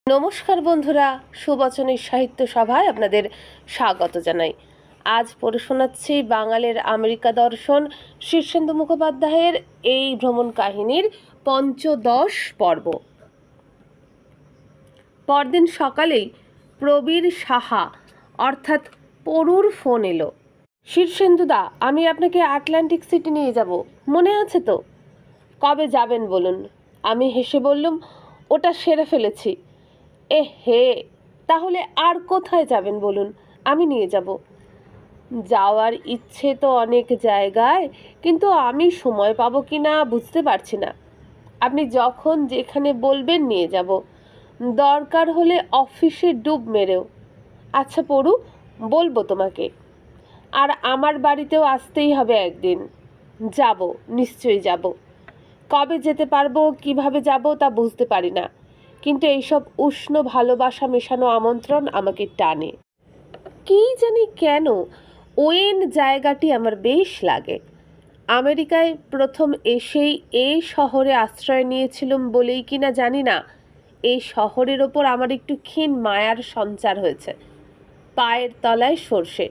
নমস্কার বন্ধুরা, সুবচনের সাহিত্য সভায় আপনাদের স্বাগত জানাই। আজ পড়ে শোনাচ্ছি বাঙালির আমেরিকা দর্শন শীর্ষেন্দু মুখোপাধ্যায়ের এই ভ্রমণ কাহিনীর পঞ্চদশ পর্ব। পরদিন সকালেই প্রবীর সাহা অর্থাৎ পরুর ফোন এলো। শীর্ষেন্দুদা, আমি আপনাকে আটলান্টিক সিটি নিয়ে যাব, মনে আছে তো? কবে যাবেন বলুন? আমি হেসে বললুম, ওটা সেরে ফেলেছি। হে, তাহলে আর কোথায় যাবেন বলুন, আমি নিয়ে যাব। যাওয়ার ইচ্ছে তো অনেক জায়গায়, কিন্তু আমি সময় পাবো কি না বুঝতে পারছি না। আপনি যখন যেখানে বলবেন নিয়ে যাব, দরকার হলে অফিসে ডুব মেরেও। আচ্ছা পড়ু, বলবো তোমাকে। আর আমার বাড়িতেও আসতেই হবে একদিন। যাব, নিশ্চয়ই যাব। কবে যেতে পারবো, কিভাবে যাব তা বুঝতে পারি না, কিন্তু এইসব উষ্ণ ভালোবাসা মেশানো আমন্ত্রণ আমাকে টানে। কী জানি কেন ওয়েন জায়গাটি আমার বেশ লাগে। আমেরিকায় প্রথম এসেই এই শহরে আশ্রয় নিয়েছিলাম বলেই কিনা জানি না, এই শহরের ওপর আমার একটু ক্ষীণ মায়ার সঞ্চার হয়েছে। পায়ের তলায় সর্ষে।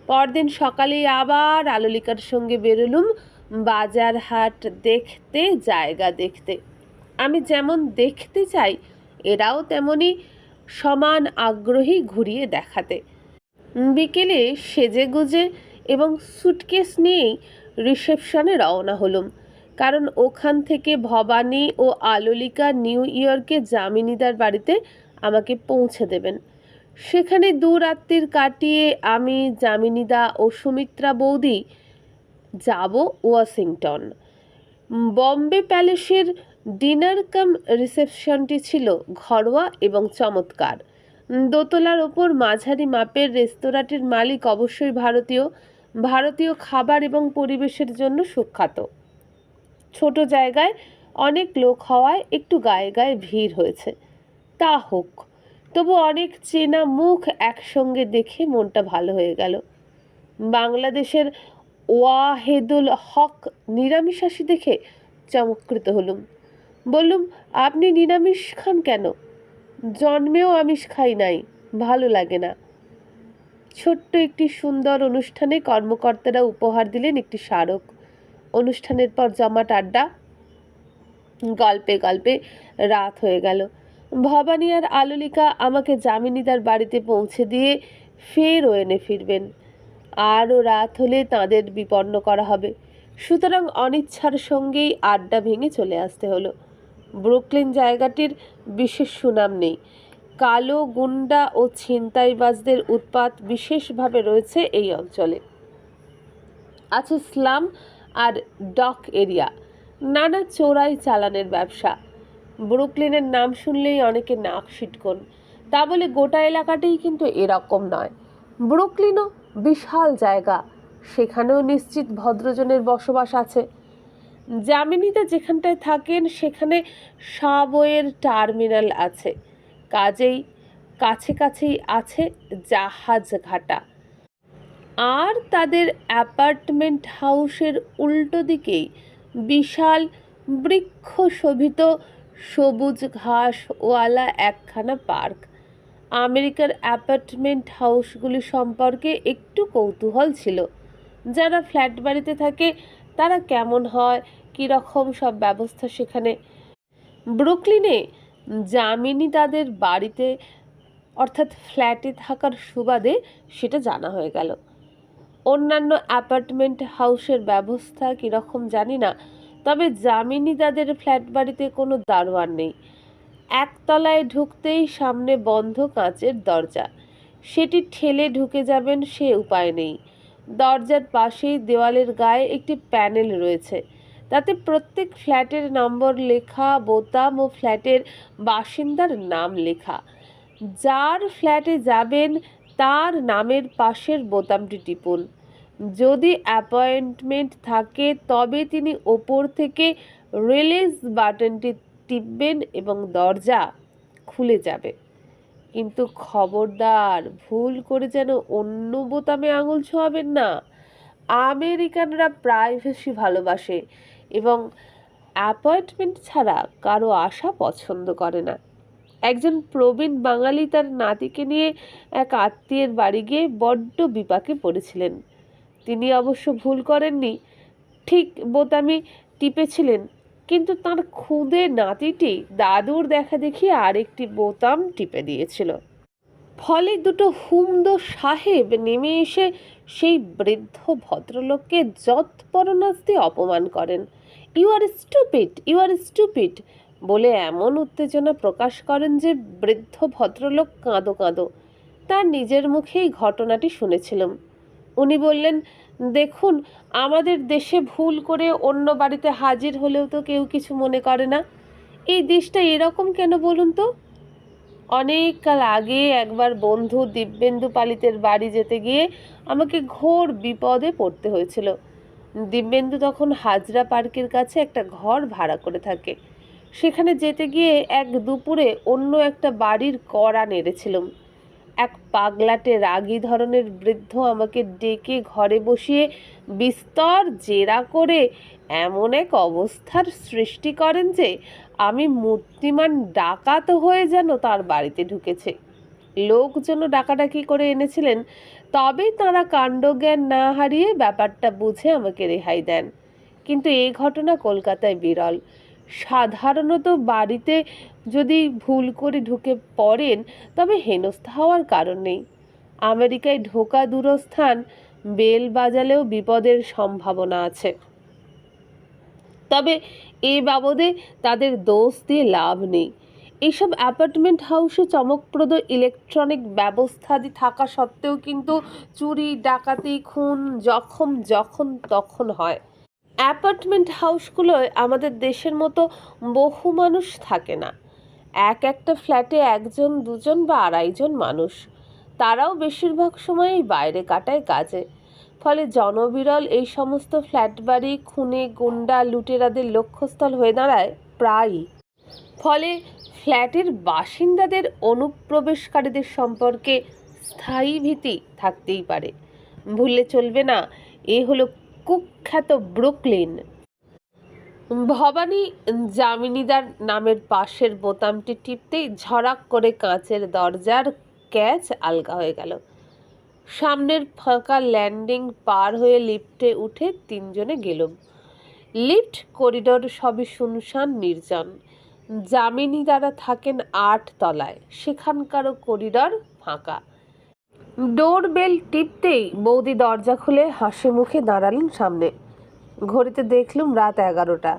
পরদিন সকালেই আবার আলোলিকার সঙ্গে বেরোলুম বাজার হাট দেখতে, জায়গা দেখতে। আমি যেমন দেখতে চাই, এরাও তেমনি সমান আগ্রহী ঘুরিয়ে দেখাতে। বিকেলে সেজেগুজে এবং সুটকেস নিয়েই রিসেপশনে রওনা হলুম, কারণ ওখান থেকে ভবানী ও আলোলিকা নিউ ইয়র্কে যামিনীদার বাড়িতে আমাকে পৌঁছে দেবেন। সেখানে দুরাত্রির কাটিয়ে আমি, যামিনীদা ও সুমিত্রা বৌদি যাব ওয়াশিংটন। বম্বে প্যালেসের ডিনার কাম রিসেপশনটি ছিল ঘরোয়া এবং চমৎকার। দোতলার ওপর মাঝারি মাপের রেস্তোরাঁটির মালিক অবশ্যই ভারতীয় খাবার এবং পরিবেশের জন্য সুখ্যাত। ছোট জায়গায় অনেক লোক হওয়ায় একটু গায়ে গায়ে ভিড় হয়েছে। তা হোক, তবু অনেক চেনা মুখ একসঙ্গে দেখে মনটা ভালো হয়ে গেল। বাংলাদেশের ওয়াহেদুল হক নিরামিষাশী দেখে চমৎকৃত হলুম। বললুম, আপনি নিরামিষ খান কেন? জন্মেও আমিষ খাই নাই, ভালো লাগে না। ছোট্ট একটি সুন্দর অনুষ্ঠানে কর্মকর্তারা উপহার দিলেন একটি স্মারক। অনুষ্ঠানের পর জমাট আড্ডা, গল্পে গল্পে রাত হয়ে গেল। ভবানী আর আলোলিকা আমাকে যামিনীদার বাড়িতে পৌঁছে দিয়ে ফের ওয়েনে ফিরবেন। আরও রাত হলে তাঁদের বিপন্ন করা হবে, সুতরাং অনিচ্ছার সঙ্গেই আড্ডা ভেঙে চলে আসতে হলো। ব্রুকলিন জায়গাটির বিশেষ সুনাম নেই। কালো গুন্ডা ও ছিনতাইবাজদের উৎপাত বিশেষভাবে রয়েছে এই অঞ্চলে। আছে স্লাম আর ডক এরিয়া, নানা চোরাই চালানের ব্যবসা। ব্রুকলিনের নাম শুনলেই অনেকে নাক সিটকোন, তা বলে গোটা এলাকাটাই কিন্তু এরকম নয়। ব্রুকলিনও বিশাল জায়গা, সেখানেও নিশ্চিত ভদ্রজনের বসবাস আছে। যামিনীতে যেখানটায় থাকেন সেখানে সাবওয়ের টার্মিনাল আছে, কাজেই কাছেই আছে জাহাজ ঘাটা। আর তাদের অ্যাপার্টমেন্ট হাউসের উল্টো দিকেই বিশাল বৃক্ষশোভিত সবুজ ঘাসওয়ালা একখানা পার্ক। আমেরিকার অ্যাপার্টমেন্ট হাউসগুলি সম্পর্কে একটু কৌতূহল ছিল। যারা ফ্ল্যাট বাড়িতে থাকে তারা কেমন হয়, কীরকম সব ব্যবস্থা সেখানে। ব্রুকলিনে যামিনী তাদের বাড়িতে অর্থাৎ ফ্ল্যাটে থাকার সুবাদে সেটা জানা হয়ে গেল। অন্যান্য অ্যাপার্টমেন্ট হাউসের ব্যবস্থা কীরকম জানি না, তবে যামিনী তাদের ফ্ল্যাট বাড়িতে কোনো দারোয়ান নেই। একতলায় ঢুকতেই সামনে বন্ধ কাঁচের দরজা, সেটি ঠেলে ঢুকে যাবেন সে উপায় নেই। দরজার পাশেই দেওয়ালের গায়ে একটি প্যানেল রয়েছে, তাতে প্রত্যেক ফ্ল্যাটের নম্বর লেখা, বোতাম ও ফ্ল্যাটের বাসিন্দার নাম লেখা। যার ফ্ল্যাটে যাবেন তার নামের পাশের বোতামটি টিপুন। যদি অ্যাপয়েন্টমেন্ট থাকে তবে তিনি ওপর থেকে রিলিজ বাটনটি টিপবেন এবং দরজা খুলে যাবে। কিন্তু খবরদার, ভুল করে যেন অন্য বোতামে আঙুল ছোঁয়াবেন না। আমেরিকানরা প্রাইভেসি ভালোবাসে এবং অ্যাপয়েন্টমেন্ট ছাড়া কারো আসা পছন্দ করে না। একজন প্রবীণ বাঙালি তার নাতিকে নিয়ে এক আত্মীয়ের বাড়ি গিয়ে বড্ড বিপাকে পড়েছিলেন। তিনি অবশ্য ভুল করেননি, ঠিক বোতামই টিপেছিলেন, কিন্তু তার খুদে নাতিটি দাদুর দেখা দেখি আরেকটি বোতাম টিপে দিয়েছিল। ফলে দুটো হুমদো সাহেব নেমে এসে সেই বৃদ্ধ ভদ্রলোককে যৎপরনাস্তি অপমান করেন। You are stupid, you are stupid বলে এমন উত্তেজনা প্রকাশ করেন যে বৃদ্ধ ভদ্রলোক কাঁদো কাঁদো। তার নিজের মুখেই ঘটনাটি শুনেছিলাম। উনি বললেন, দেখুন, আমাদের দেশে ভুল করে অন্য বাড়িতে হাজির হলেও তো কেউ কিছু মনে করে না। এই দেশটা এরকম কেন বলুন তো? অনেক কাল আগে একবার বন্ধু দিব্যেন্দু পালিতের বাড়ি যেতে গিয়ে আমাকে ঘোর বিপদে পড়তে হয়েছিল। দিব্যেন্দু তখন হাজরা পার্কের কাছে একটা ঘর ভাড়া করে থাকে। সেখানে যেতে গিয়ে এক দুপুরে অন্য একটা বাড়ির কড়া নেড়েছিলাম। এক পাগলাটে রাগী ধরনের বৃদ্ধ আমাকে ডেকে ঘরে বসিয়ে বিস্তর জেরা করে এমন এক অবস্থার সৃষ্টি করেন যে আমি মূর্তিমান ডাকাত হয়ে যেন তার বাড়িতে ঢুকেছে। লোকজন ডাকাডাকি করে এনেছিলেন, তবে তাঁরা কাণ্ডজ্ঞান না হারিয়ে ব্যাপারটা বুঝে আমাকে রেহাই দেন। কিন্তু এই ঘটনা কলকাতায় বিরল। সাধারণত বাড়িতে যদি ভুল করে ঢুকে পড়েন তবে হেনস্থা হওয়ার কারণ নেই। আমেরিকায় ঢোকা দূরস্থান, বেল বাজালেও বিপদের সম্ভাবনা আছে। তবে এ বাবদে তাদের দোষ দিয়ে লাভ নেই। এইসব অ্যাপার্টমেন্ট হাউসে চমকপ্রদ ইলেকট্রনিক ব্যবস্থাদি থাকা সত্ত্বেও কিন্তু চুরি, ডাকাতি, খুন, জখম যখন তখন হয়। অ্যাপার্টমেন্ট হাউসগুলোয় আমাদের দেশের মতো বহু মানুষ থাকে না। একটা ফ্ল্যাটে একজন, দুজন বা আড়াইজন মানুষ। তারাও বেশিরভাগ সময়ই বাইরে কাটায় কাজে। ফলে জনবিরল এই সমস্ত ফ্ল্যাট বাড়ি খুনে, গুন্ডা, লুটেরাদের লক্ষ্যস্থল হয়ে দাঁড়ায় প্রায়ই। ফলে ফ্ল্যাটের বাসিন্দাদের অনুপ্রবেশকারীদের সম্পর্কে স্থায়ী ভীতি থাকতেই পারে। ভুললে চলবে না, এ হলো কুখ্যাত ব্রুকলিন। ভবানী যামিনীদার নামের পাশের বোতামটি টিপতেই ঝড়াক করে কাঁচের দরজার ক্যাচ আলগা হয়ে গেল। সামনের ফাঁকা ল্যান্ডিং পার হয়ে লিফটে উঠে তিনজনে গেলুম। লিফট, করিডোর সবই শুনশান নির্জন। যামিনীদারা থাকেন 8 তলায়, সেখানকারও করিডোর ফাঁকা। ডোর বেল টিপতেই বৌদি দরজা খুলে হাসি মুখে দাঁড়ালেন সামনে। ঘড়িতে দেখলুম রাত 11টা।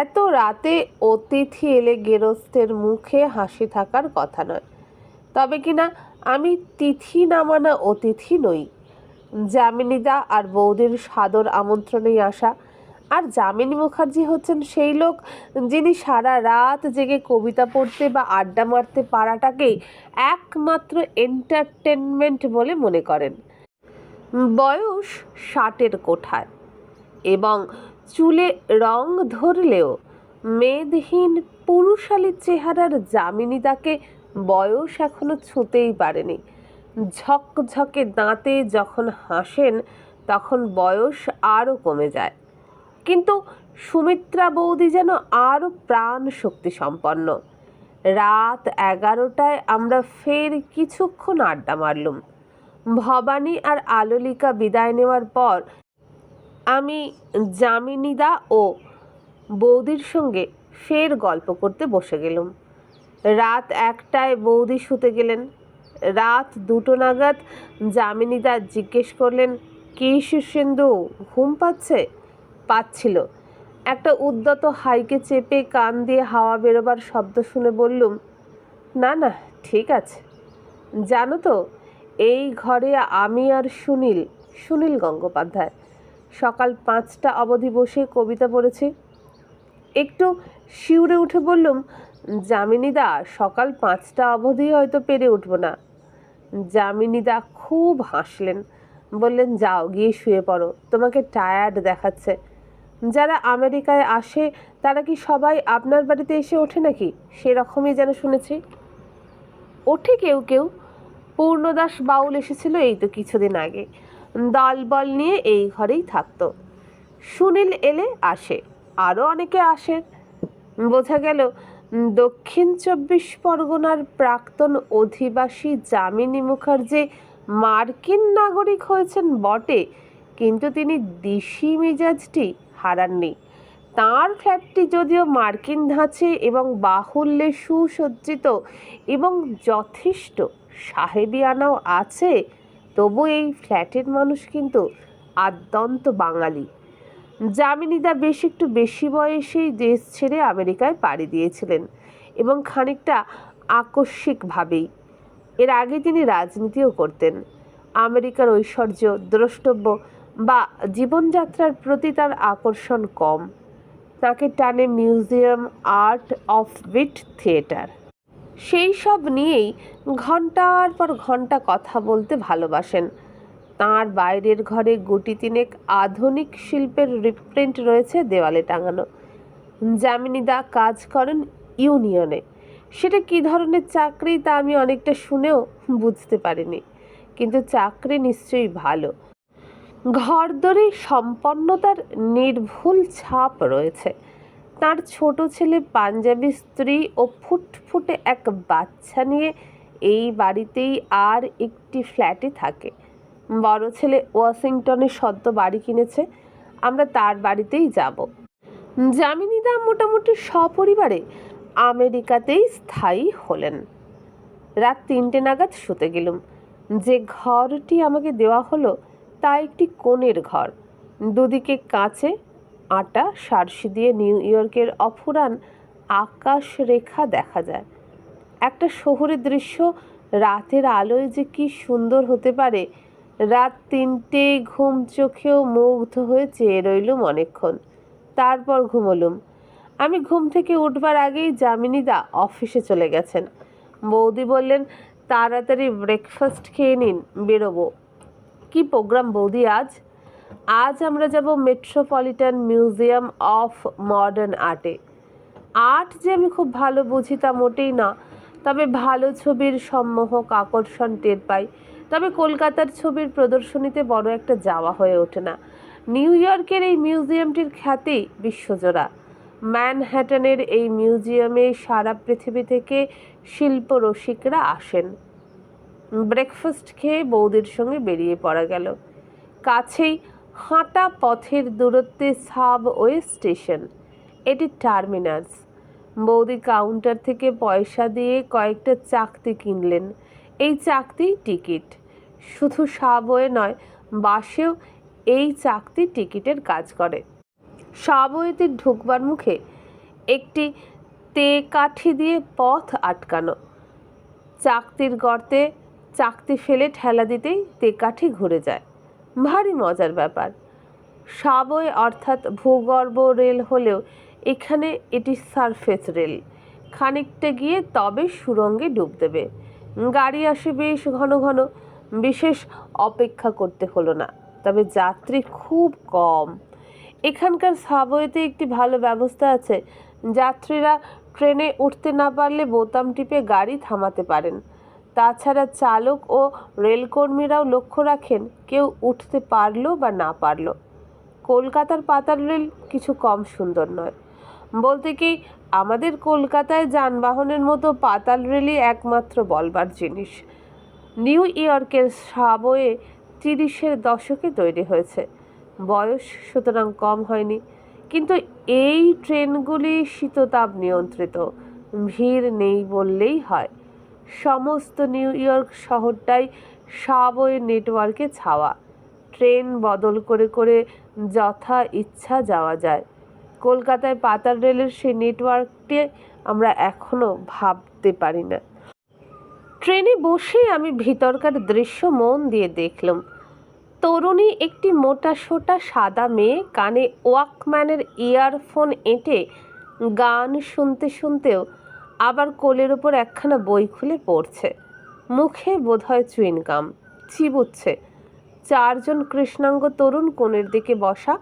এত রাতে অতিথি এলে গেরস্তের মুখে হাসি থাকার কথা নয়। তবে কিনা আমি তিথি না মানা অতিথি নই। যামিনীদা আর বৌদির সাদর আমন্ত্রণেই আসা। আর যামিনী মুখার্জি হচ্ছেন সেই লোক যিনি সারা রাত জেগে কবিতা পড়তে বা আড্ডা মারতে পারাটাকেই একমাত্র এন্টারটেনমেন্ট বলে মনে করেন। বয়স 60-এর কোঠায় এবং চুলে রং ধরলেও মেদহীন পুরুষালী চেহারার যামিনীদাকে বয়স এখনো ছুঁতেই পারেনি। ঝকঝকে দাঁতে যখন হাসেন তখন বয়স আরও কমে যায়। কিন্তু সুমিত্রা বৌদি যেন আরও প্রাণ শক্তি সম্পন্ন। রাত 11টায় আমরা ফের কিছুক্ষণ আড্ডা মারলুম। ভবানী আর আলোলিকা বিদায় নেওয়ার পর আমি যামিনীদা ও বৌদির সঙ্গে ফের গল্প করতে বসে গেলুম। রাত 1টায় বৌদি শুতে গেলেন। রাত 2টো নাগাদ যামিনীদা জিজ্ঞেস করলেন, কি শীর্ষেন্দু, ঘুম পাচ্ছে? পাচ্ছিল। একটা উদ্যত হাইকে চেপে কান দিয়ে হাওয়া বেরোবার শব্দ শুনে বললুম, না না, ঠিক আছে। জানো তো, এই ঘরে আমি আর সুনীল গঙ্গোপাধ্যায় সকাল 5টা অবধি বসে কবিতা পড়েছি। একটু শিউরে উঠে বললুম, যামিনীদা, সকাল 5টা অবধি হয়তো পেরে উঠব না। যামিনীদা খুব হাসলেন, বললেন, যাও গিয়ে শুয়ে পড়ো, তোমাকে টায়ার্ড দেখাচ্ছে। যারা আমেরিকায় আসে তারা কি সবাই আপনার বাড়িতে এসে ওঠে নাকি? সেরকমই যেন শুনেছি। ওঠে কেউ কেউ। পূর্ণদাস বাউল এসেছিল এই তো কিছুদিন আগে, দলবল নিয়ে এই ঘরেই থাকতো। সুনীল এলে আসে, আরও অনেকে আসেন। বোঝা গেল দক্ষিণ 24 পরগনার প্রাক্তন অধিবাসী যামিনী মুখার্জি মার্কিন নাগরিক হয়েছেন বটে, কিন্তু তিনি দিশি মেজাজটি হারাননি। তাঁর ফ্ল্যাটটি যদিও মার্কিন ধাঁচে এবং বাহুল্যে সুসজ্জিত এবং যথেষ্ট সাহেবিয়ানাও আছে, তবু এই ফ্ল্যাটের মানুষ কিন্তু আদ্যন্ত বাঙালি। যামিনীদা একটু বেশি বয়সেই দেশ ছেড়ে আমেরিকায় পাড়ি দিয়েছিলেন এবং খানিকটা আকস্মিকভাবেই। এর আগে তিনি রাজনীতিও করতেন। আমেরিকার ঐশ্বর্য, দ্রষ্টব্য বা জীবনযাত্রার প্রতি তার আকর্ষণ কম। তাকে টানে museum, art offbeat, theatre, সেই সব নিয়েই ঘন্টার পর ঘন্টা কথা বলতে ভালোবাসেন। তাঁর বাইরের ঘরে গুটি তিনেক আধুনিক শিল্পের রিপ্রিন্ট রয়েছে দেওয়ালে টাঙানো। যামিনীদা কাজ করেন ইউনিয়নে। সেটা কী ধরনের চাকরি তা আমি অনেকটা শুনেও বুঝতে পারিনি, কিন্তু চাকরি নিশ্চয়ই ভালো। ঘরদরে সম্পন্নতার নির্ভুল ছাপ রয়েছে। তার ছোট ছেলে, পাঞ্জাবি স্ত্রী ও ফুটফুটে এক বাচ্চা নিয়ে এই বাড়িতেই আর একটি ফ্ল্যাটে থাকে। বড় ছেলে ওয়াশিংটনে সদ্য বাড়ি কিনেছে, আমরা তার বাড়িতেই যাব। যামিনীদা মোটামুটি সপরিবারে আমেরিকাতেই স্থায়ী হলেন। রাত 3টে নাগাদ শুতে গেলুম। যে ঘরটি আমাকে দেওয়া হলো তা একটি কোণের ঘর। দুদিকে কাঁচে আটা সারসি দিয়ে নিউ ইয়র্কের অফুরান আকাশ রেখা দেখা যায়। একটা শহুরে দৃশ্য রাতের আলোয় যে কি সুন্দর হতে পারে। রাত 3টে, ঘুম চোখেও মুগ্ধ হয়ে চেয়ে রইলুম অনেকক্ষণ, তারপর ঘুমলুম। আমি ঘুম থেকে উঠবার আগেই যামিনীদা অফিসে চলে গেছেন। বৌদি বললেন, তাড়াতাড়ি ব্রেকফাস্ট খেয়ে নিন, বেরোবো। কি প্রোগ্রাম বৌদি আজ? আজ আমরা যাব মেট্রোপলিটন মিউজিয়াম অফ মডার্ন আর্টে। আর্ট যে আমি খুব ভালো বুঝি তা মোটেই না, তবে ভালো ছবির সম্মোহক আকর্ষণ টের পাই। তবে কলকাতার ছবির প্রদর্শনীতে বড় একটা যাওয়া হয়ে ওঠে না। নিউ ইয়র্কের এই মিউজিয়ামটির খ্যাতি বিশ্বজোড়া। ম্যানহ্যাটনের এই মিউজিয়ামে সারা পৃথিবী থেকে শিল্পরসিকরা আসেন। ব্রেকফাস্ট খেয়ে বৌদির সঙ্গে বেরিয়ে পড়া গেল। কাছেই হাঁটা পথের দূরত্বে সাবওয়ে স্টেশন, এটি টার্মিনাস। বৌদি কাউন্টার থেকে পয়সা দিয়ে কয়েকটা চাকতি কিনলেন। এই চাকতিই টিকিট। শুধু সাবওয়ে নয়, বাসেও এই চাকতি টিকিটের কাজ করে। সাবওয়েতে ঢুকবার মুখে একটি কাঠি দিয়ে পথ আটকানো। চাকতির গর্তে চাকতি ফেলে ঠেলা দিতেই কাঠি ঘুরে যায়। ভারী মজার ব্যাপার। সাবওয়ে অর্থাৎ ভূগর্ভ রেল হলেও এখানে এটি সারফেস রেল। খানিকটা গিয়ে তবে সুড়ঙ্গে ডুব দেবে। গাড়ি আসে বেশ ঘন ঘন, বিশেষ অপেক্ষা করতে হলো না। তবে যাত্রী খুব কম। এখানকার সাবওয়েতে একটি ভালো ব্যবস্থা আছে। যাত্রীরা ট্রেনে উঠতে না পারলে বোতাম টিপে গাড়ি থামাতে পারেন। তাছাড়া চালক ও রেলকর্মীরাও লক্ষ্য রাখেন কেউ উঠতে পারলো বা না পারলো। কলকাতার পাতাল রেল কিছু কম সুন্দর নয়। বলতে কি, আমাদের কলকাতায় যানবাহনের মতো পাতাল রেলই একমাত্র বলবার জিনিস। নিউ ইয়র্কের সাবওয়ে 30-এর দশকে তৈরি হয়েছে, বয়স সুতরাং কম হয়নি। কিন্তু এই ট্রেনগুলি শীততাপ নিয়ন্ত্রিত, ভিড় নেই বললেই হয়। সমস্ত নিউ ইয়র্ক শহরটাই সাবওয়ে নেটওয়ার্কে ছাওয়া। ট্রেন বদল করে করে যথা ইচ্ছা যাওয়া যায়। কলকাতায় পাতাল রেলের সেই নেটওয়ার্কটি আমরা এখনো ভাবতে পারি না। ট্রেনে বসেই আমি ভিতরকার দৃশ্য মন দিয়ে দেখলাম। তরুণী একটি মোটাসোটা সাদা মেয়ে কানে ওয়াকম্যানের ইয়ারফোন এঁটে গান শুনতে শুনতেও আবার কোলের ওপর একখানা বই খুলে পড়ছে। মুখে বোধহয় চুইনগাম চিবুচ্ছে। 4জন কৃষ্ণাঙ্গ তরুণ কোণের দিকে বসা,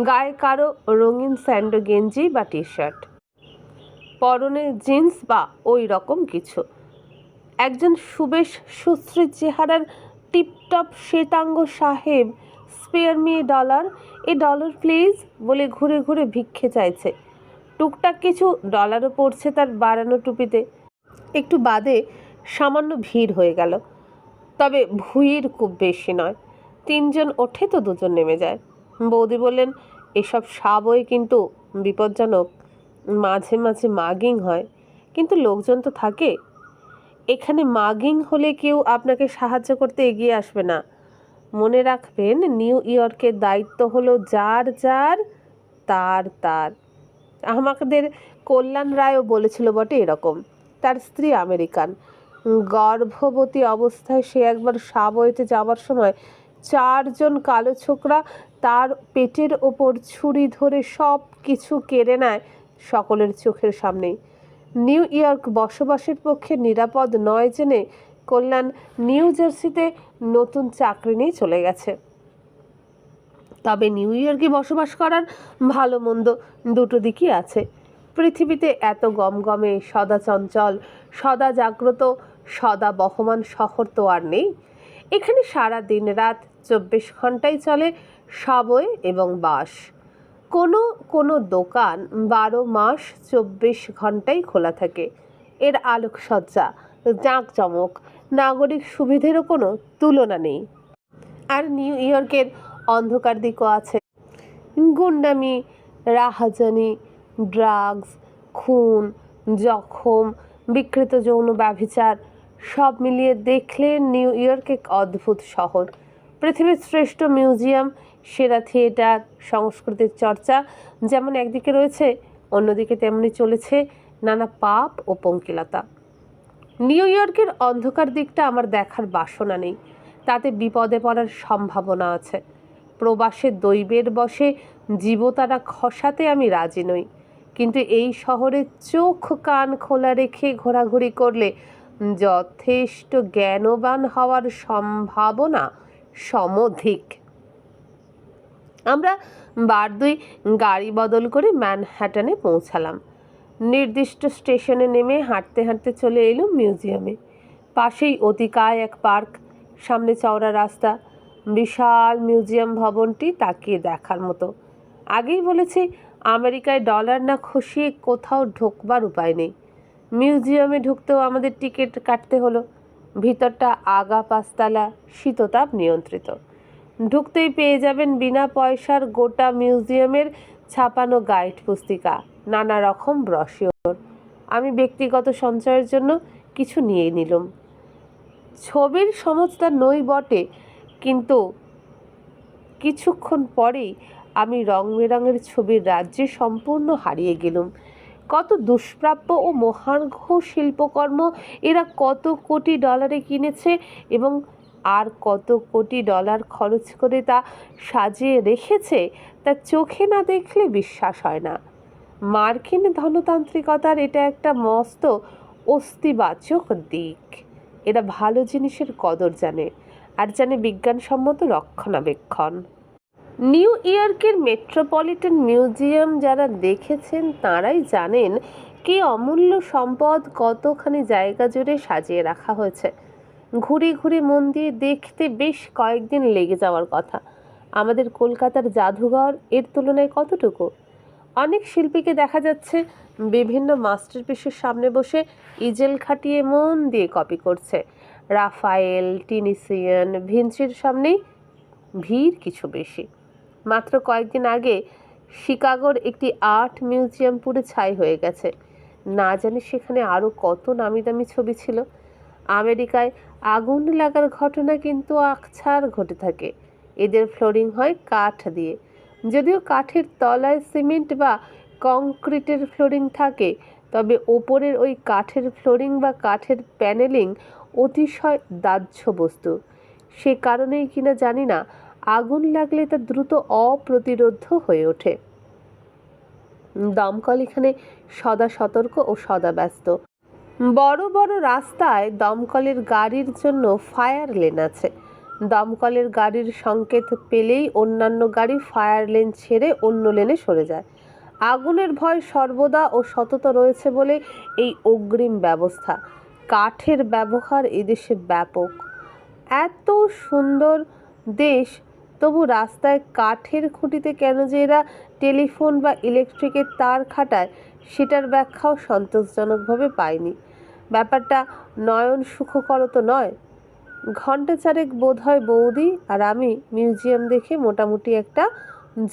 গায়ে কারো রঙিন স্যান্ডো গেঞ্জি বা টি শার্ট, পরনে জিন্স বা ওই রকম কিছু। একজন সুবেশ সুশ্রী চেহারার টিপটপ শ্বেতাঙ্গ সাহেব স্পেয়ার মি $, $, প্লিজ বলে ঘুরে ঘুরে ভিক্ষে চাইছে। টুকটাক কিছু ডলারও পড়ছে তার বাড়ানো টুপিতে। একটু বাদে সামান্য ভিড় হয়ে গেল, তবে ভিড় খুব বেশি নয়। 3 জন ওঠে তো 2 জন নেমে যায়। বৌদি বললেন, এসব সাবওয়ে কিন্তু বিপজ্জনক, মাঝে মাঝে মাগিং হয়, কিন্তু লোকজন তো থাকে। এখানে মাগিং হলে কেউ আপনাকে সাহায্য করতে এগিয়ে আসবে না। মনে রাখবেন, নিউ ইয়র্কের দায়িত্ব হলো যার যার, তার তার। আমাদের কল্যাণ রায়ও বলেছিল বটে এরকম। তার স্ত্রী আমেরিকান। গর্ভবতী অবস্থায় সে একবার সাবওয়েতে যাওয়ার সময় 4 জন কালো ছোকরা তার পেটের ওপর ছুরি ধরে সব কিছু কেড়ে নেয় সকলের চোখের সামনেই। নিউ ইয়র্ক বসবাসের পক্ষে নিরাপদ নয় জেনে কল্যাণ নিউ জার্সিতে নতুন চাকরি নিয়ে চলে গেছে। তবে নিউ ইয়র্কে বসবাস করার ভালো মন্দ দুটো দিকই আছে। পৃথিবীতে এত গমগমে, সদা চঞ্চল, সদা জাগ্রত, সদা বহমান শহর তো আর নেই। এখানে সারা দিন রাত 24 ঘন্টাই চলে সাবওয়ে এবং বাস। কোনো কোনো দোকান 12 মাস 24 ঘন্টাই খোলা থাকে। এর আলোকসজ্জা, জাঁকজমক, নাগরিক সুবিধেরও কোনো তুলনা নেই। আর নিউ ইয়র্কের অন্ধকার দিকও আছে। গুন্ডামি, রাহাজানি, ড্রাগস, খুন, জখম, বিকৃত যৌন ব্যভিচার, সব মিলিয়ে দেখলে নিউ ইয়র্ক এক অদ্ভুত শহর। পৃথিবীর শ্রেষ্ঠ মিউজিয়াম, সেরা থিয়েটার, সংস্কৃতির চর্চা যেমন একদিকে রয়েছে, অন্যদিকে তেমনি চলেছে নানা পাপ ও পঙ্কিলতা। নিউ ইয়র্কের অন্ধকার দিকটা আমার দেখার বাসনা নেই, তাতে বিপদে পড়ার সম্ভাবনা আছে। প্রবাসের দৈবের বশে জীবতারা খসাতে আমি রাজি নই, কিন্তু এই শহরে চোখ কান খোলা রেখে ঘোরাঘুরি করলে যথেষ্ট জ্ঞানবান হওয়ার সম্ভাবনা সমধিক। আমরা বার 2 গাড়ি বদল করে ম্যানহাটনে পৌঁছালাম। নির্দিষ্ট স্টেশনে নেমে হাঁটতে হাঁটতে চলে এলুম মিউজিয়ামে। পাশেই অতিকায় এক পার্ক, সামনে চওড়া রাস্তা। বিশাল মিউজিয়াম ভবনটি তাকিয়ে দেখার মতো। আগেই বলেছি, আমেরিকায় ডলার না খসিয়ে কোথাও ঢোকবার উপায় নেই। মিউজিয়ামে ঢুকতেও আমাদের টিকিট কাটতে হলো। ভিতরটা আগা 5 তলা, শীততাপ নিয়ন্ত্রিত। ঢুকতেই পেয়ে যাবেন বিনা পয়সার গোটা মিউজিয়ামের ছাপানো গাইড পুস্তিকা, নানা রকম ব্রশিওর। আমি ব্যক্তিগত সঞ্চয়ের জন্য কিছু নিয়ে নিলাম। ছবির সমস্ত নই বটে, কিন্তু কিছুক্ষণ পরেই আমি রং বেরঙের ছবির রাজ্যে সম্পূর্ণ হারিয়ে গেলুম। কত দুষ্প্রাপ্য ও মহার্ঘ শিল্পকর্ম এরা কত কোটি ডলারে কিনেছে এবং আর কত কোটি ডলার খরচ করে তা সাজিয়ে রেখেছে, তা চোখে না দেখলে বিশ্বাস হয় না। মার্কিন ধনতান্ত্রিকতার এটা একটা মস্ত অস্তিবাচক দিক। এরা ভালো জিনিসের কদর জানে, আর জানে বিজ্ঞানসম্মত রক্ষণাবেক্ষণ। নিউ ইয়র্কের মেট্রোপলিটন মিউজিয়াম যারা দেখেছেন তারাই জানেন কি অমূল্য সম্পদ কতখানি জায়গা জুড়ে সাজিয়ে রাখা হয়েছে। ঘুরে ঘুরে মন দিয়ে দেখতে বেশ কয়েকদিন লেগে যাওয়ার কথা। আমাদের কলকাতার জাদুঘর এর তুলনায় কতটুকু? অনেক শিল্পীকে দেখা যাচ্ছে বিভিন্ন মাস্টারপিসের সামনে বসে ইজেল খাটিয়ে মন দিয়ে কপি করছে। রাফায়েল, টিনিসিয়ান, ভিঞ্চির সামনেই ভিড় কিছু বেশি। মাত্র কয়েকদিন আগে শিকাগোর একটি আর্ট মিউজিয়াম পুরো ছাই হয়ে গেছে। না জানি সেখানে আরও কত নামি দামি ছবি ছিল। আমেরিকায় আগুন লাগার ঘটনা কিন্তু আকছার ঘটে থাকে। এদের ফ্লোরিং হয় কাঠ দিয়ে। যদিও কাঠের তলায় সিমেন্ট বা কংক্রিটের ফ্লোরিং থাকে, তবে ওপরের ওই কাঠের ফ্লোরিং বা কাঠের প্যানেলিং অতিশয় দাহ্য বস্তু। সে কারণেই কিনা জানি না আগুন লাগলে তা দ্রুত অপ্রতিরোধ্য হয়ে ওঠে। দমকল এখানে সদা সতর্ক ও সদা ব্যস্ত। বড় বড় রাস্তায় দমকলের গাড়ির জন্য ফায়ার লেন আছে। দমকলের গাড়ির সংকেত পেলেই অন্যান্য গাড়ি ফায়ার লেন ছেড়ে অন্য লেনে সরে যায়। আগুনের ভয় সর্বদা ও সতত রয়েছে বলে এই অগ্রিম ব্যবস্থা। কাঠের ব্যবহার এদেশে ব্যাপক। এত সুন্দর দেশ, তবু রাস্তায় কাঠের খুঁটিতে কেন যে এরা টেলিফোন বা ইলেকট্রিকের তার খাটায় সেটার ব্যাখ্যাও সন্তোষজনকভাবে পাইনি। ব্যাপারটা নয়ন সুখকর তো নয়। ঘণ্টা চারেক বোধ হয় বৌদি আর আমি মিউজিয়াম দেখে মোটামুটি একটা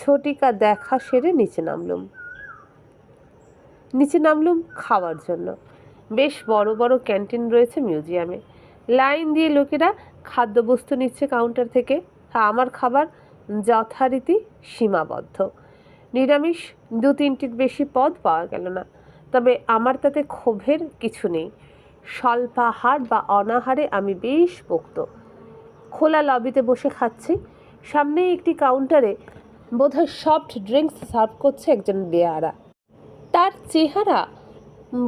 ঝটিকা দেখা সেরে নিচে নামলুম খাওয়ার জন্য। বেশ বড় বড় ক্যান্টিন রয়েছে মিউজিয়ামে। লাইন দিয়ে লোকেরা খাদ্যবস্তু নিচ্ছে কাউন্টার থেকে। আমার খাবার যথারীতি সীমাবদ্ধ। নিরামিষ 2-3টির বেশি পদ পাওয়া গেল না। তবে আমার তাতে ক্ষোভের কিছু নেই। স্বল্পাহার বা অনাহারে আমি বেশ পোক্ত। খোলা লবিতে বসে খাচ্ছি। সামনেই একটি কাউন্টারে বোধহয় সফট ড্রিঙ্কস সার্ভ করছে একজন বেয়ারা। তার চেহারা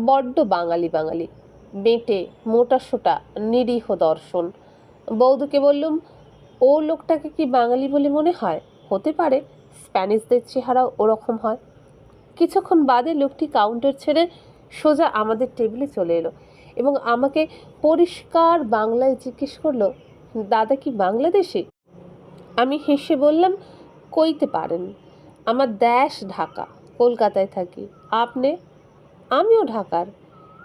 বড্ড বাঙালি বাঙালি, বেঁটে মোটাসোটা নিরীহ দর্শন। বৌদিকে বললুম, ও লোকটাকে কি বাঙালি বলে মনে হয়? হতে পারে, স্প্যানিশদের চেহারাও ওরকম হয়। কিছুক্ষণ বাদে লোকটি কাউন্টার ছেড়ে সোজা আমাদের টেবিলে চলে এলো এবং আমাকে পরিষ্কার বাংলায় জিজ্ঞেস করলো, দাদা কি বাংলাদেশি? আমি হেসে বললাম, কইতে পারেন। আমার দেশ ঢাকা, কলকাতায় থাকি। আপনি? আমিও ঢাকার।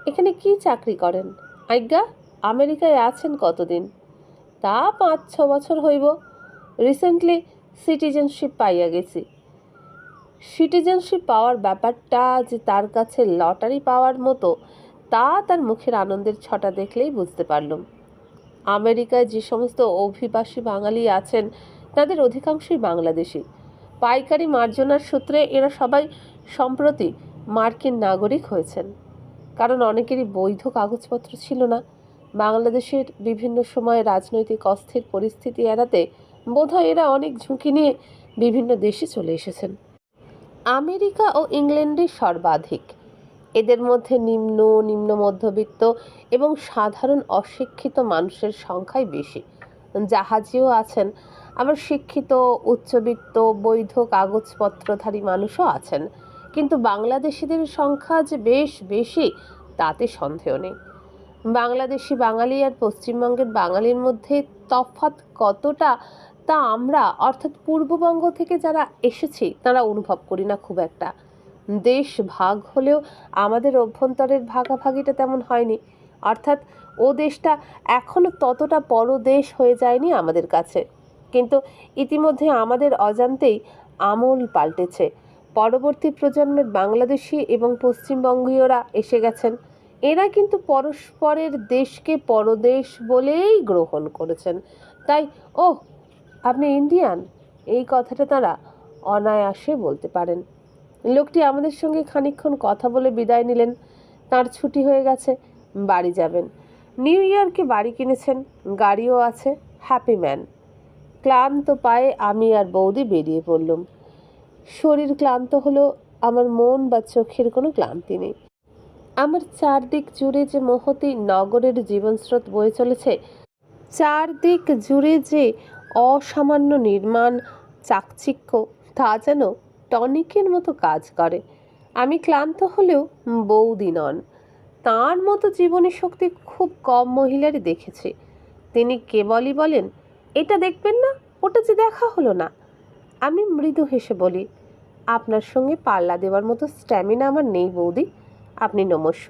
এখানে কি চাকরি করেন? আজ্ঞা, আমেরিকায় আছেন কতদিন? তা 5-6 বছর হইব। রিসেন্টলি সিটিজেনশিপ পাইয়া গেছি। সিটিজেনশিপ পাওয়ার ব্যাপারটা যে তার কাছে লটারি পাওয়ার মতো, তা তার মুখের আনন্দের ছটা দেখলেই বুঝতে পারলুম। আমেরিকায় যে সমস্ত অভিবাসী বাঙালি আছেন তাদের অধিকাংশই বাংলাদেশি। পাইকারি মার্জনার সূত্রে এরা সবাই সম্প্রতি মার্কিন নাগরিক হয়েছেন। কারণ অনেকেরই বৈধ কাগজপত্র ছিল না। বাংলাদেশের বিভিন্ন সময়ে রাজনৈতিক অস্থির পরিস্থিতি এড়াতে বোধহয় এরা অনেক ঝুঁকি নিয়ে বিভিন্ন দেশে চলে এসেছেন। আমেরিকা ও ইংল্যান্ডে সর্বাধিক। এদের মধ্যে নিম্ন মধ্যবিত্ত এবং সাধারণ অশিক্ষিত মানুষের সংখ্যাই বেশি। জাহাজেও আছেন, আবার শিক্ষিত, উচ্চবিত্ত, বৈধ কাগজপত্রধারী মানুষও আছেন। কিন্তু বাংলাদেশিদের সংখ্যা যে বেশ বেশি তাতে সন্দেহ নেই। বাংলাদেশি বাঙালি আর পশ্চিমবঙ্গের বাঙালির মধ্যে তফাৎ কতটা তা আমরা, অর্থাৎ পূর্ববঙ্গ থেকে যারা এসেছি তারা অনুভব করি না খুব একটা। দেশ ভাগ হলেও আমাদের অভ্যন্তরের ভাগাভাগিটা তেমন হয়নি। অর্থাৎ ও দেশটা এখনো ততটা পরদেশ হয়ে যায়নি আমাদের কাছে। কিন্তু ইতিমধ্যে আমাদের অজান্তেই আমূল পাল্টেছে। পরবর্তী প্রজন্মের বাংলাদেশি এবং পশ্চিমবঙ্গীয়রা এসে গেছেন। এরা কিন্তু পরস্পরের দেশকে পরদেশ বলেই গ্রহণ করেছেন। তাই ও, আপনি ইন্ডিয়ান, এই কথাটা তারা অনায়াসে বলতে পারেন। লোকটি আমাদের সঙ্গে খানিকক্ষণ কথা বলে বিদায় নিলেন। তার ছুটি হয়ে গেছে, বাড়ি যাবেন। নিউ ইয়র্কে বাড়ি কিনেছেন, গাড়িও আছে। Happy man. ক্লান্ত পায়ে আমি আর বৌদি বেরিয়ে পড়লুম। শরীর ক্লান্ত হলেও আমার মন বা চোখের কোনো ক্লান্তি নেই। আমার চারদিক জুড়ে যে মহতী নগরের জীবনস্রোত বয়ে চলেছে, চারদিক জুড়ে যে অসামান্য নির্মাণ চাকচিক্য, তা যেন টনিকের মতো কাজ করে। আমি ক্লান্ত হলেও বৌদি নন। তাঁর মতো জীবনী শক্তি খুব কম মহিলারই দেখেছি। তিনি কেবলই বলেন, এটা দেখবেন না, ওটা যে দেখা হলো না। আমি মৃদু হেসে বলি, আপনার সঙ্গে পাল্লা দেওয়ার মতো স্ট্যামিনা আমার নেই বৌদি, আপনি নমস্য।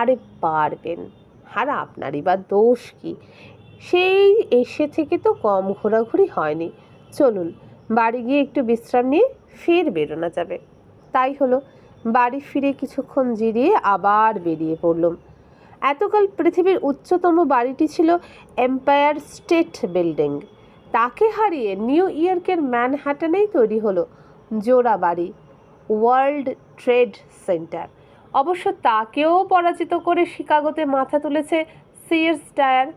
আরে পারবেন, আর আপনারই বা দোষ কি? সেই এসে থেকে তো কম ঘোরাঘুরি হয়নি। চলুন বাড়ি গিয়ে একটু বিশ্রাম নিয়ে ফের বেরোনো যাবে। তাই হলো। বাড়ি ফিরে কিছুক্ষণ জিরিয়ে আবার বেরিয়ে পড়লুম। এতকাল পৃথিবীর উচ্চতম বাড়িটি ছিল এম্পায়ার স্টেট বিল্ডিং। তাকে হারিয়ে নিউ ইয়র্কের ম্যানহাটনেই তৈরি হলো জোড়া বাড়ি, ওয়ার্ল্ড ট্রেড সেন্টার। অবশ্য তাকেও পরাজিত করে শিকাগোতে মাথা তুলেছে সিয়ার্স টায়ার।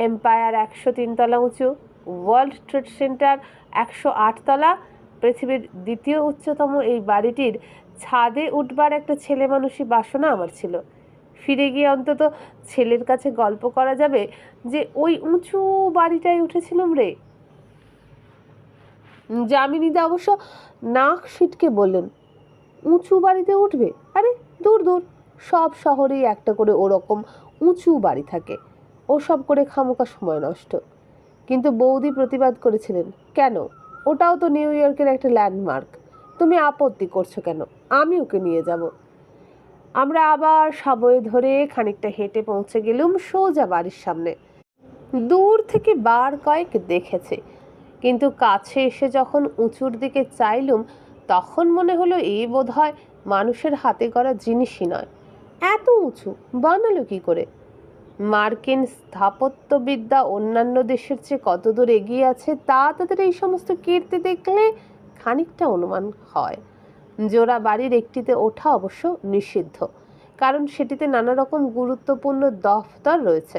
এম্পায়ার 103 তলা উঁচু, ওয়ার্ল্ড ট্রেড সেন্টার 108 তলা। পৃথিবীর দ্বিতীয় উচ্চতম এই বাড়িটির ছাদে উঠবার একটা ছেলে মানুষই বাসনা আমার ছিল। ফিরে গিয়ে অন্তত ছেলের কাছে গল্প করা যাবে যে ওই উঁচু বাড়িটায় উঠেছিলাম রে। যামিনীদা অবশ্য নাক সিটকে বললেন, উঁচু বাড়িতে উঠবে? আরে দূর দূর, সব শহরেই একটা করে ওরকম উঁচু বাড়ি থাকে, ও সব করে খামোকা সময় নষ্ট। কিন্তু বৌদি প্রতিবাদ করেছিলেন, কেন, ওটাও তো নিউ ইয়র্কের একটা ল্যান্ডমার্ক, তুমি আপত্তি করছো কেন? আমি ওকে নিয়ে যাব। আমরা আবার সবয়ে ধরে খানিকটা হেঁটে পৌঁছে গেলুম সোজা বাড়ির সামনে। দূর থেকে বার কয়েক দেখেছে, কিন্তু কাছে এসে যখন উঁচুর দিকে চাইলুম তখন মনে হলো এই বোধহয় মানুষের হাতে করা জিনিসই নয়। এত উঁচু বানালো কি করে? মার্কিন স্থাপত্যবিদ্যা অন্যান্য দেশের চেয়ে কতদূর এগিয়ে আছে তা তাদের এই সমস্ত কীর্তি দেখলে খানিকটা অনুমান হয়। জোড়া বাড়ির একটিতে ওঠা অবশ্য নিষিদ্ধ, কারণ সেটিতে নানা রকম গুরুত্বপূর্ণ দফতর রয়েছে।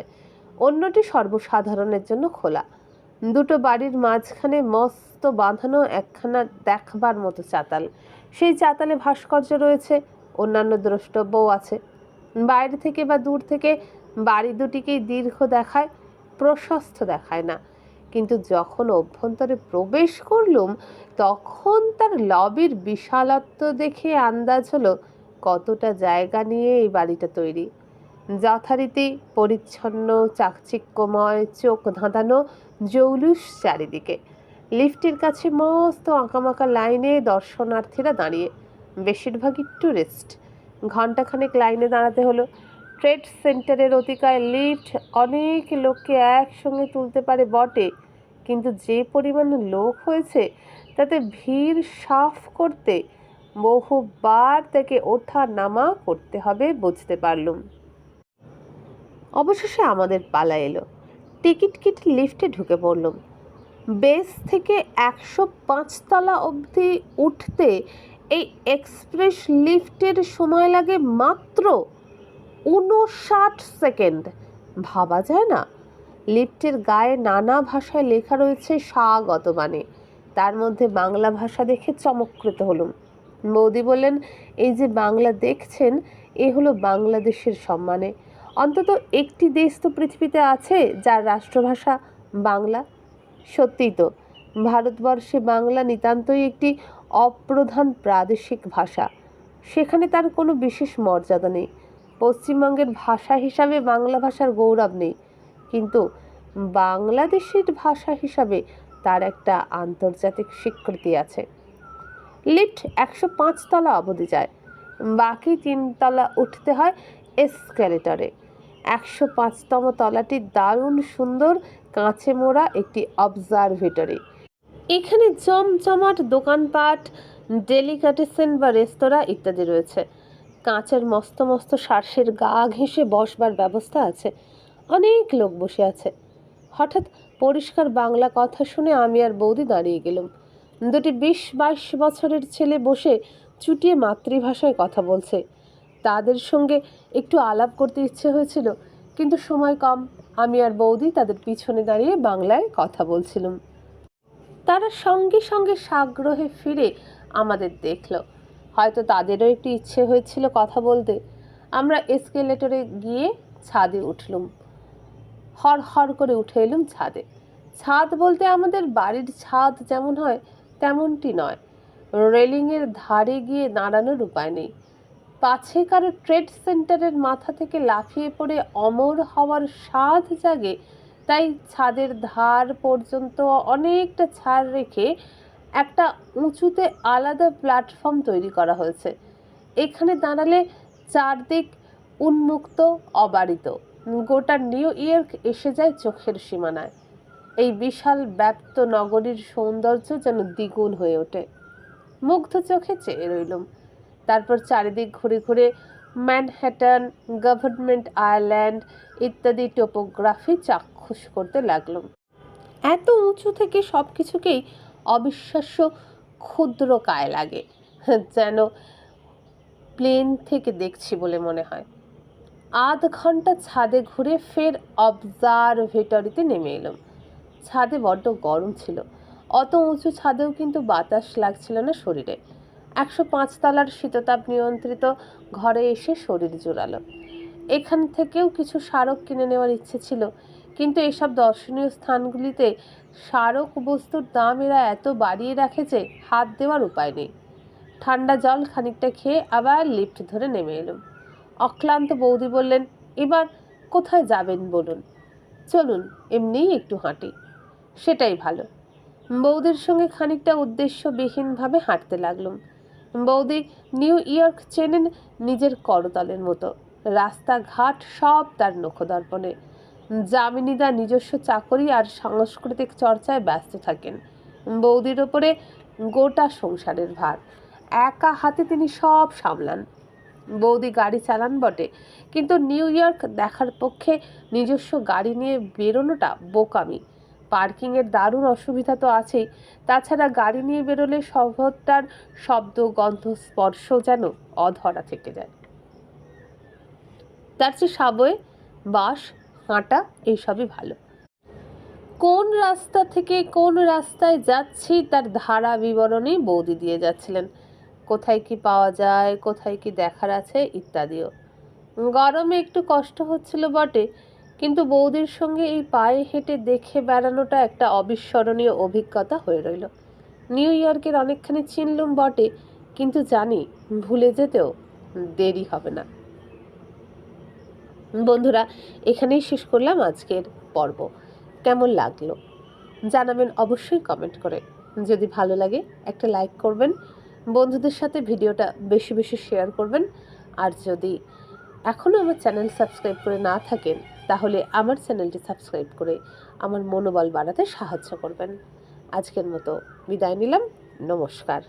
অন্যটি সর্বসাধারণের জন্য খোলা। দুটো বাড়ির মাঝখানে মস্ত বাঁধানো একখানা দেখবার মতো চাতাল। সেই চাতালে ভাস্কর্য রয়েছে, অন্যান্য দ্রষ্টব্যও আছে। বাইরে থেকে বা দূর থেকে বাড়ি দুটিকেই দীর্ঘ দেখায়, প্রশস্ত দেখায় না। কিন্তু যখন অভ্যন্তরে প্রবেশ করলুম তখন তার লবির বিশালত্ব দেখে আন্দাজ হলো কতটা জায়গা নিয়ে এই বাড়িটা তৈরি। যথারীতি পরিচ্ছন্ন, চাকচিক্যময়, চোখ ধাঁধানো জৌলুস চারিদিকে। লিফটের কাছে মস্ত আঁকামাকা লাইনে দর্শনার্থীরা দাঁড়িয়ে, বেশিরভাগই ট্যুরিস্ট। ঘণ্টাখানেক লাইনে দাঁড়াতে হলো। ট্রেড সেন্টারের অতিকায় লিফট অনেক লোককে একসঙ্গে তুলতে পারে বটে, কিন্তু যে পরিমাণ লোক হয়েছে তাতে ভিড় সাফ করতে বহুবার তাকে ওঠা নামা করতে হবে বুঝতে পারলুম। অবশেষে আমাদের পালা এলো। টিকিট কেটে লিফটে ঢুকে পড়লুম। বেস থেকে 105 তলা অবধি উঠতে এই এক্সপ্রেস লিফটের সময় লাগে মাত্র 59 সেকেন্ড। ভাবা যায় না? লিফটের গায়ে নানা ভাষায় লেখা রয়েছে স্বাগত বাণী। তার মধ্যে বাংলা ভাষা দেখে চমৎকৃত হলুম। বৌদি বললেন, এই যে বাংলা দেখছেন এ হলো বাংলাদেশের সম্মানে। অন্তত একটি দেশ তো পৃথিবীতে আছে যার রাষ্ট্রভাষা বাংলা। সত্যিই তো, ভারতবর্ষে বাংলা নিতান্তই একটি অপ্রধান প্রাদেশিক ভাষা। সেখানে তার কোনো বিশেষ মর্যাদা নেই। পশ্চিমবঙ্গের ভাষা হিসাবে বাংলা ভাষার গৌরব নেই, কিন্তু বাংলাদেশের ভাষা হিসাবে তার একটা আন্তর্জাতিক স্বীকৃতি আছে। লিফট 105 তলা অবধি যায়, বাকি 3 তলা উঠতে হয় এসকেলেটরে। 105তম তলাটি দারুণ সুন্দর, কাঁচে মোড়া একটি অবজারভেটরি। এখানে জমজমাট দোকানপাট, ডেলিকেটেসেন বা রেস্তোরাঁ ইত্যাদি রয়েছে। কাঁচের মস্ত মস্ত সার্সের গা ঘেঁষে বসবার ব্যবস্থা আছে। অনেক লোক বসে আছে। হঠাৎ পরিষ্কার বাংলা কথা শুনে আমি আর বৌদি দাঁড়িয়ে গেলাম। দুটি 20-22 বছরের ছেলে বসে চুটিয়ে মাতৃভাষায় কথা বলছে। তাদের সঙ্গে একটু আলাপ করতে ইচ্ছে হয়েছিল, কিন্তু সময় কম। আমি আর বৌদি তাদের পিছনে দাঁড়িয়ে বাংলায় কথা বলছিলাম। তারা সঙ্গে সঙ্গে সাগ্রহে ফিরে আমাদের দেখল। হয়তো তাদেরও একটু ইচ্ছে হয়েছিল কথা বলতে। আমরা এসকেলেটরে গিয়ে ছাদে উঠলুম। হড় হড় করে উঠে এলুম ছাদে। ছাদ বলতে আমাদের বাড়ির ছাদ যেমন হয় তেমনটি নয়। রেলিংয়ের ধারে গিয়ে দাঁড়ানোর উপায় নেই। পাছে কারো ট্রেড সেন্টারের মাথা থেকে লাফিয়ে পড়ে অমর হওয়ার সাধ জাগে, তাই ছাদের ধার পর্যন্ত অনেকটা ছাড় রেখে একটা উঁচুতে আলাদা প্ল্যাটফর্ম তৈরি করা হয়েছে। এখানে দাঁড়ালে চারদিক উন্মুক্ত, অবারিত। গোটা নিউ ইয়র্ক এসে যায় চোখের সীমানায়। এই বিশাল ব্যাপ্ত নগরীর সৌন্দর্য যেন দ্বিগুণ হয়ে ওঠে। মুগ্ধ চোখে চেয়ে রইলুম। তারপর চারিদিক ঘুরে ঘুরে ম্যানহাটন, গভর্নমেন্ট আইল্যান্ড ইত্যাদি টোপোগ্রাফি চাক্ষুষ করতে লাগলাম। এত উঁচু থেকে সব কিছুকেই অবিশ্বাস্য ক্ষুদ্র কায় লাগে, যেন প্লেন থেকে দেখছি বলে মনে হয়। আধ ঘন্টা ছাদে ঘুরে ফের অবজারভেটরিতে নেমে এলাম। ছাদে বড্ড গরম ছিল। অত উঁচু ছাদেও কিন্তু বাতাস লাগছিল না শরীরে। 105 তলার শীততাপ নিয়ন্ত্রিত ঘরে এসে শরীর জোরালো। এখান থেকেও কিছু স্মারক কিনে নেওয়ার ইচ্ছে ছিল, কিন্তু এসব দর্শনীয় স্থানগুলিতে স্মারক বস্তুর দাম এরা এত বাড়িয়ে রাখে যে হাত দেওয়ার উপায় নেই। ঠান্ডা জল খানিকটা খেয়ে আবার লিফট ধরে নেমে এলাম। অক্লান্ত বৌদি বললেন, এবার কোথায় যাবেন বলুন? চলুন এমনিই একটু হাঁটি। সেটাই ভালো। বৌদির সঙ্গে খানিকটা উদ্দেশ্যবিহীনভাবে হাঁটতে লাগলাম। বৌদি নিউ ইয়র্ক চেনেন নিজের করতলের মতো, রাস্তাঘাট সব তার নখদর্পণে। যামিনীদা নিজস্ব চাকরি আর সাংস্কৃতিক চর্চায় ব্যস্ত থাকেন। বৌদির ওপরে গোটা সংসারের ভার, একা হাতে তিনি সব সামলান। বৌদি গাড়ি চালান বটে, কিন্তু নিউ ইয়র্ক দেখার পক্ষে নিজস্ব গাড়ি নিয়ে বেরোনোটা বোকামি। পার্কিংয়ের দারুণ অসুবিধা তো আছেই, তাছাড়া গাড়ি নিয়ে বেরোলে শহরটার শব্দ, গন্ধ, স্পর্শ যেন অধরা থেকে যায়। তার চেয়ে সাবওয়ে, বাস, হাঁটা এইসবই ভালো। কোন রাস্তা থেকে কোন রাস্তায় যাচ্ছি তার ধারা বিবরণী বৌদি দিয়ে যাচ্ছিলেন। কোথায় কি পাওয়া যায়, কোথায় কি দেখার আছে ইত্যাদিও। গরমে একটু কষ্ট হচ্ছিল বটে, কিন্তু বৌদির সঙ্গে এই পায়ে হেঁটে দেখে বেড়ানোটা একটা অবিস্মরণীয় অভিজ্ঞতা হয়ে রইল। নিউ ইয়র্কের অনেকখানি চিনলুম বটে, কিন্তু জানি ভুলে যেতেও দেরি হবে না। বন্ধুরা, এখানেই শেষ করলাম আজকের পর্ব। কেমন লাগলো জানাবেন অবশ্যই কমেন্ট করে। যদি ভালো লাগে একটা লাইক করবেন, বন্ধুদের সাথে ভিডিওটা বেশি বেশি শেয়ার করবেন। আর যদি এখনও আমার চ্যানেল সাবস্ক্রাইব করে না থাকেন, তাহলে আমার চ্যানেলটি সাবস্ক্রাইব করে আমার মনোবল বাড়াতে সাহায্য করবেন। আজকের মতো বিদায় নিলাম। নমস্কার।